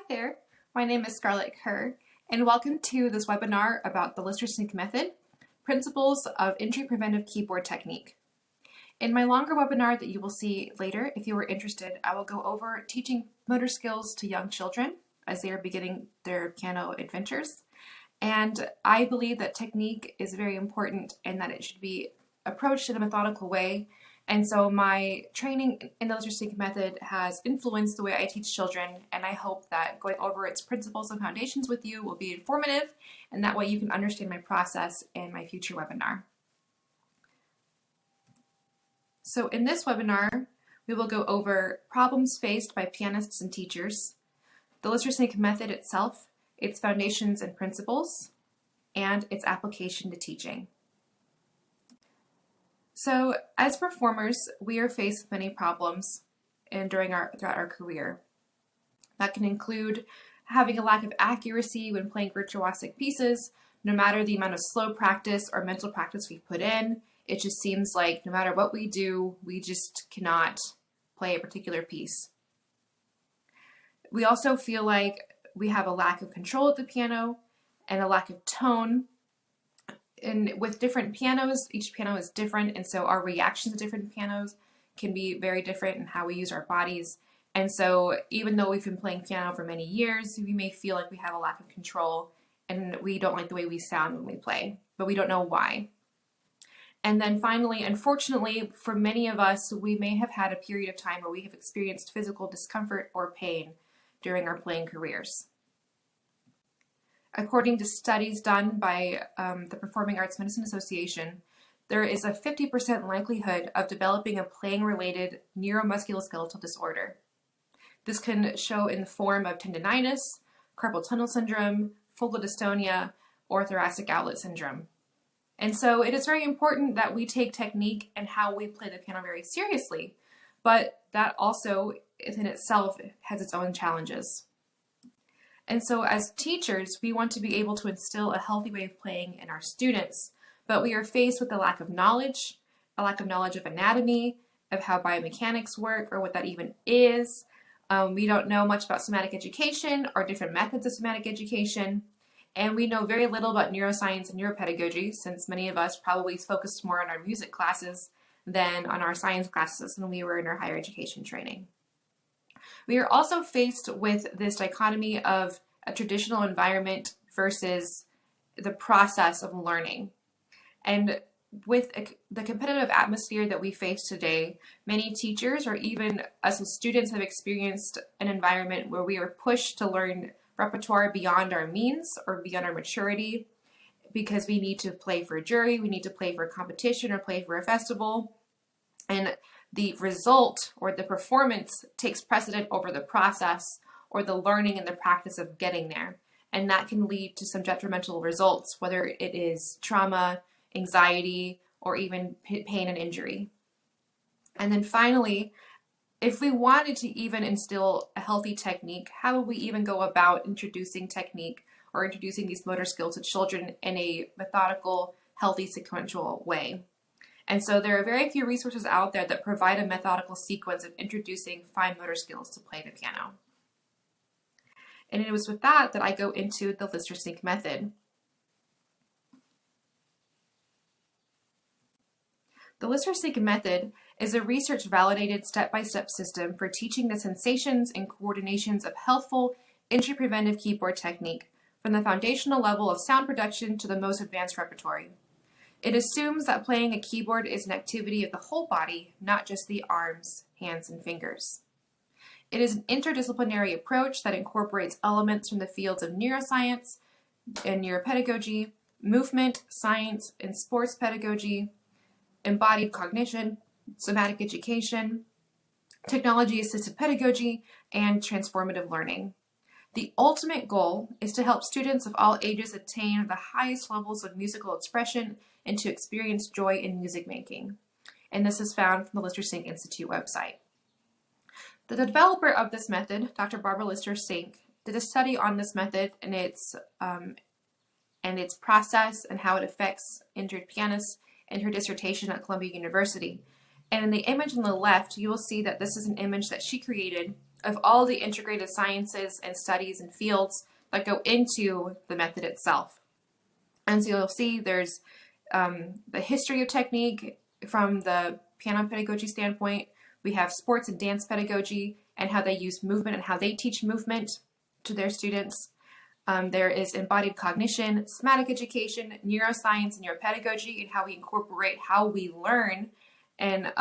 there, my name is Scarlette Kerr, and welcome to this webinar about the Listersync method, Principles of Injury-Preventive Keyboard Technique. In my longer webinar that you will see later, if you are interested, I will go over teaching motor skills to young children as they are beginning their piano adventures. And I believe that technique is very important and that it should be approached in a methodical way. And so my training in the Listersync method has influenced the way I teach children, and I hope that going over its principles and foundations with you will be informative, and that way you can understand my process in my future webinar. So in this webinar, we will go over problems faced by pianists and teachers, the Listersync method itself, its foundations and principles, and its application to teaching. So as performers, we are faced with many problems throughout our career. That can include having a lack of accuracy when playing virtuosic pieces, no matter the amount of slow practice or mental practice we put in. It just seems like no matter what we do, we just cannot play a particular piece. We also feel like we have a lack of control at the piano and a lack of tone. And with different pianos, each piano is different, and so our reactions to different pianos can be very different in how we use our bodies. And so even though we've been playing piano for many years, we may feel like we have a lack of control and we don't like the way we sound when we play, but we don't know why. And then finally, unfortunately, for many of us, we may have had a period of time where we have experienced physical discomfort or pain during our playing careers. According to studies done by the Performing Arts Medicine Association, there is a 50% likelihood of developing a playing-related neuromusculoskeletal disorder. This can show in the form of tendinitis, carpal tunnel syndrome, focal dystonia, or thoracic outlet syndrome. And so it is very important that we take technique and how we play the piano very seriously, but that also in itself has its own challenges. And so as teachers, we want to be able to instill a healthy way of playing in our students, but we are faced with a lack of knowledge of anatomy, of how biomechanics work, or what that even is. We don't know much about somatic education or different methods of somatic education, and we know very little about neuroscience and neuropedagogy, since many of us probably focused more on our music classes than on our science classes when we were in our higher education training. We are also faced with this dichotomy of a traditional environment versus the process of learning. And with the competitive atmosphere that we face today, many teachers or even us as students have experienced an environment where we are pushed to learn repertoire beyond our means or beyond our maturity because we need to play for a jury, we need to play for a competition or play for a festival. And the result or the performance takes precedent over the process or the learning and the practice of getting there. And that can lead to some detrimental results, whether it is trauma, anxiety, or even pain and injury. And then finally, if we wanted to even instill a healthy technique, how would we even go about introducing technique or introducing these motor skills to children in a methodical, healthy, sequential way? And so there are very few resources out there that provide a methodical sequence of introducing fine motor skills to play the piano. And it was with that I go into the Listersync method. The Listersync method is a research-validated step-by-step system for teaching the sensations and coordinations of healthful, injury-preventive keyboard technique from the foundational level of sound production to the most advanced repertory. It assumes that playing a keyboard is an activity of the whole body, not just the arms, hands, and fingers. It is an interdisciplinary approach that incorporates elements from the fields of neuroscience and neuropedagogy, movement, science, and sports pedagogy, embodied cognition, somatic education, technology-assisted pedagogy, and transformative learning. The ultimate goal is to help students of all ages attain the highest levels of musical expression and to experience joy in music making. And this is found from the Listersync Institute website. The developer of this method, Dr. Barbara Listersync, did a study on this method and its process and how it affects injured pianists in her dissertation at Columbia University. And in the image on the left, you will see that this is an image that she created of all the integrated sciences and studies and fields that go into the method itself. And so you'll see there's the history of technique from the piano pedagogy standpoint. We have sports and dance pedagogy and how they use movement and how they teach movement to their students. There is embodied cognition, somatic education, neuroscience, and neuropedagogy, and how we incorporate how we learn. And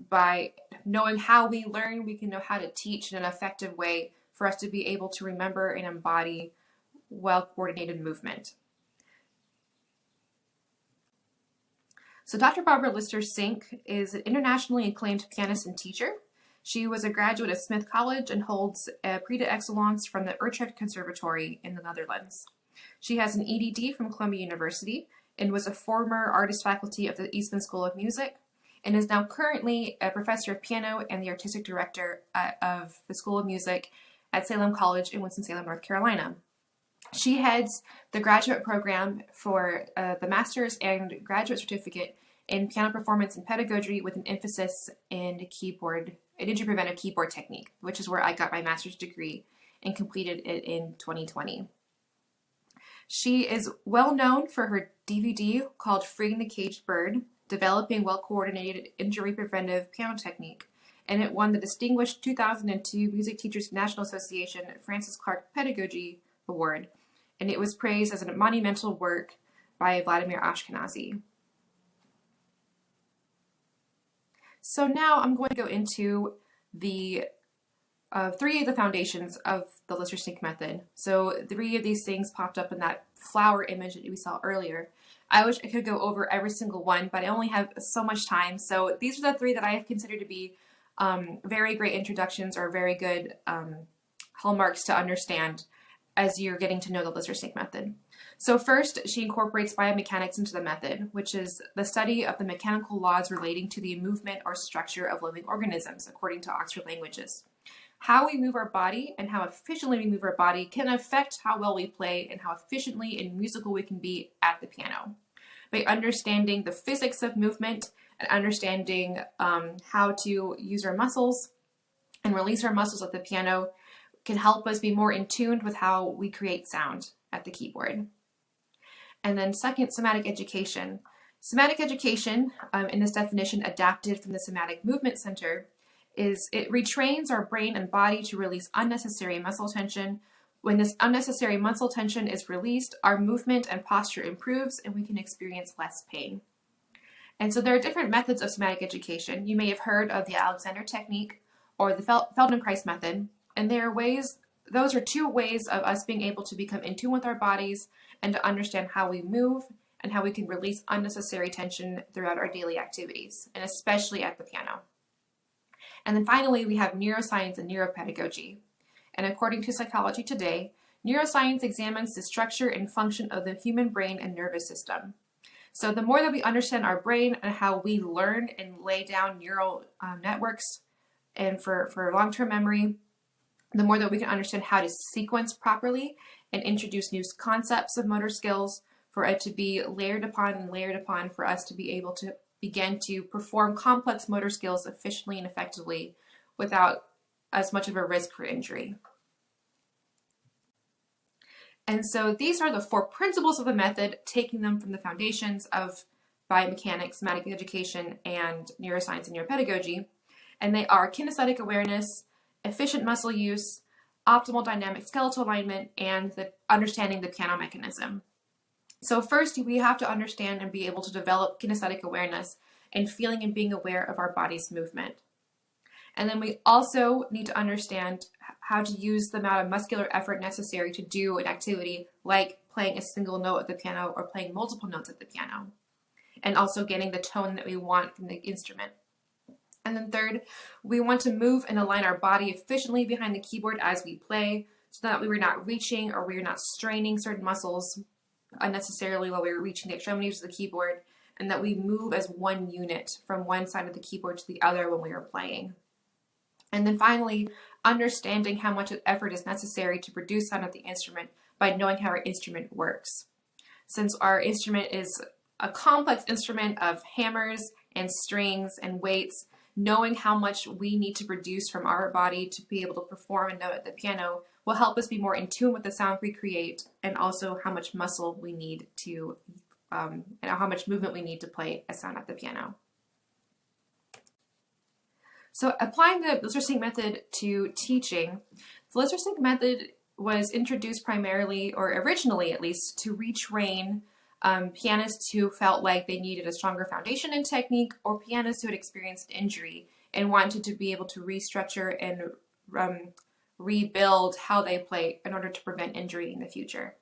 by knowing how we learn, we can know how to teach in an effective way for us to be able to remember and embody well-coordinated movement. So Dr. Barbara Listersync is an internationally acclaimed pianist and teacher. She was a graduate of Smith College and holds a Prix d'Excellence from the Utrecht Conservatory in the Netherlands. She has an EDD from Columbia University and was a former artist faculty of the Eastman School of Music, and is now currently a professor of piano and the artistic director of the School of Music at Salem College in Winston-Salem, North Carolina. She heads the graduate program for the master's and graduate certificate in piano performance and pedagogy with an emphasis in injury-preventive keyboard technique, which is where I got my master's degree and completed it in 2020. She is well known for her DVD called Freeing the Caged Bird, Developing Well-Coordinated Injury-Preventive Piano Technique, and it won the distinguished 2002 Music Teachers National Association Francis Clark Pedagogy Award, and it was praised as a monumental work by Vladimir Ashkenazy. So now I'm going to go into the three of the foundations of the Listersync method. So 3 of these things popped up in that flower image that we saw earlier. I wish I could go over every single one, but I only have so much time. So these are the 3 that I have considered to be very great introductions or very good hallmarks to understand as you're getting to know the Listersync method. So first, she incorporates biomechanics into the method, which is the study of the mechanical laws relating to the movement or structure of living organisms, according to Oxford Languages. How we move our body and how efficiently we move our body can affect how well we play and how efficiently and musical we can be at the piano. By understanding the physics of movement and understanding how to use our muscles and release our muscles at the piano can help us be more in tune with how we create sound at the keyboard. And then second, somatic education. Somatic education, in this definition adapted from the Somatic Movement Center, is it retrains our brain and body to release unnecessary muscle tension. When this unnecessary muscle tension is released, our movement and posture improves and we can experience less pain. And so there are different methods of somatic education. You may have heard of the Alexander technique or the Feldenkrais method. And those are 2 ways of us being able to become in tune with our bodies and to understand how we move and how we can release unnecessary tension throughout our daily activities, and especially at the piano. And then finally, we have neuroscience and neuropedagogy. And according to Psychology Today, neuroscience examines the structure and function of the human brain and nervous system. So the more that we understand our brain and how we learn and lay down neural networks and for long-term memory, the more that we can understand how to sequence properly and introduce new concepts of motor skills for it to be layered upon and layered upon for us to be able to begin to perform complex motor skills efficiently and effectively without as much of a risk for injury. And so these are the 4 principles of the method, taking them from the foundations of biomechanics, somatic education, and neuroscience and neuropedagogy. And they are kinesthetic awareness, efficient muscle use, optimal dynamic skeletal alignment, and understanding the piano mechanism. So first, we have to understand and be able to develop kinesthetic awareness and feeling and being aware of our body's movement. And then we also need to understand how to use the amount of muscular effort necessary to do an activity like playing a single note at the piano or playing multiple notes at the piano, and also getting the tone that we want from the instrument. And then third, we want to move and align our body efficiently behind the keyboard as we play so that we were not reaching or we are not straining certain muscles unnecessarily while we were reaching the extremities of the keyboard, and that we move as one unit from one side of the keyboard to the other when we are playing. And then finally, understanding how much effort is necessary to produce sound of the instrument by knowing how our instrument works. Since our instrument is a complex instrument of hammers and strings and weights, knowing how much we need to produce from our body to be able to perform a note at the piano will help us be more in tune with the sound we create, and also how much muscle we need to, and how much movement we need to play a sound at the piano. So applying the Listersync method to teaching, the Listersync method was introduced primarily, or originally at least, to retrain pianists who felt like they needed a stronger foundation in technique, or pianists who had experienced injury and wanted to be able to restructure and rebuild how they play in order to prevent injury in the future.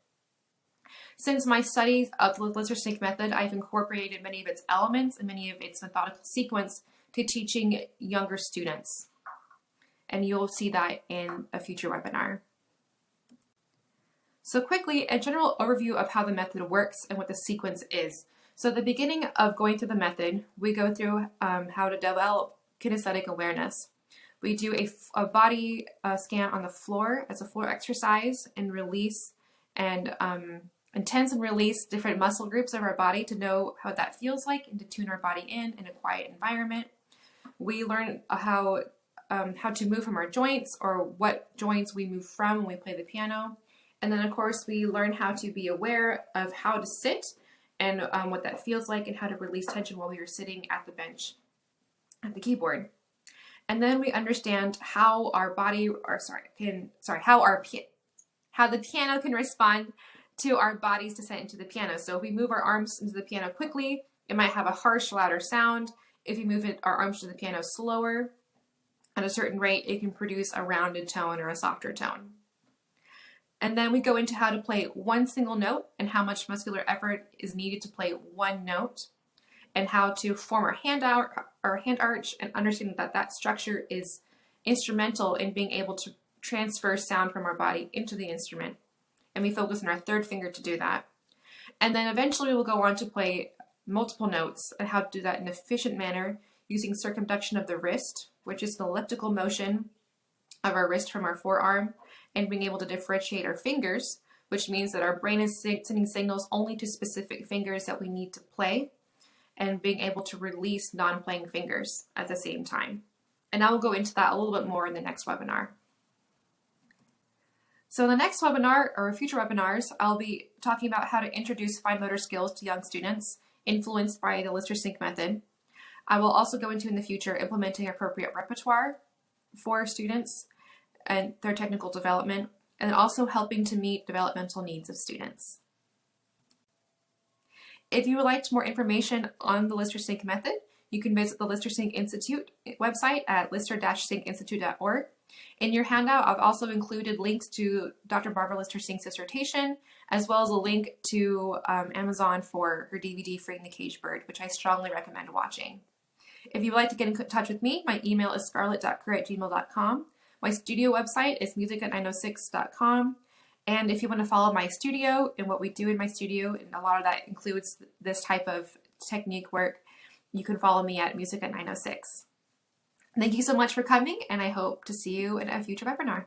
Since my studies of the Listersync method, I've incorporated many of its elements and many of its methodical sequence to teaching younger students. And you'll see that in a future webinar. So quickly, a general overview of how the method works and what the sequence is. So at the beginning of going through the method, we go through how to develop kinesthetic awareness. We do a body scan on the floor as a floor exercise, and release and tense and release different muscle groups of our body to know how that feels like and to tune our body in a quiet environment. We learn how to move from our joints, or what joints we move from when we play the piano. And then, of course, we learn how to be aware of how to sit and what that feels like, and how to release tension while we are sitting at the bench at the keyboard. And then we understand how our body, how the piano can respond to our body's descent into the piano. So if we move our arms into the piano quickly, it might have a harsh, louder sound. If we move our arms to the piano slower at a certain rate, it can produce a rounded tone or a softer tone. And then we go into how to play one single note and how much muscular effort is needed to play one note, and how to form our hand arch, and understanding that that structure is instrumental in being able to transfer sound from our body into the instrument. And we focus on our third finger to do that. And then eventually we'll go on to play multiple notes, and how to do that in an efficient manner using circumduction of the wrist, which is an elliptical motion of our wrist from our forearm, and being able to differentiate our fingers, which means that our brain is sending signals only to specific fingers that we need to play, and being able to release non-playing fingers at the same time. And I will go into that a little bit more in the next webinar. So in the next webinar, or future webinars, I'll be talking about how to introduce fine motor skills to young students, influenced by the Listersync method. I will also go into in the future implementing appropriate repertoire for students and their technical development, and also helping to meet developmental needs of students. If you would like more information on the Listersync method, you can visit the Listersync Institute website at lister-syncinstitute.org. In your handout, I've also included links to Dr. Barbara Listersync's dissertation, as well as a link to Amazon for her DVD, Freeing the Caged Bird, which I strongly recommend watching. If you would like to get in touch with me, my email is scarlett.kerr@gmail.com. My studio website is music@906.com. And if you want to follow my studio and what we do in my studio, and a lot of that includes this type of technique work, you can follow me at music@906. Thank you so much for coming, and I hope to see you in a future webinar.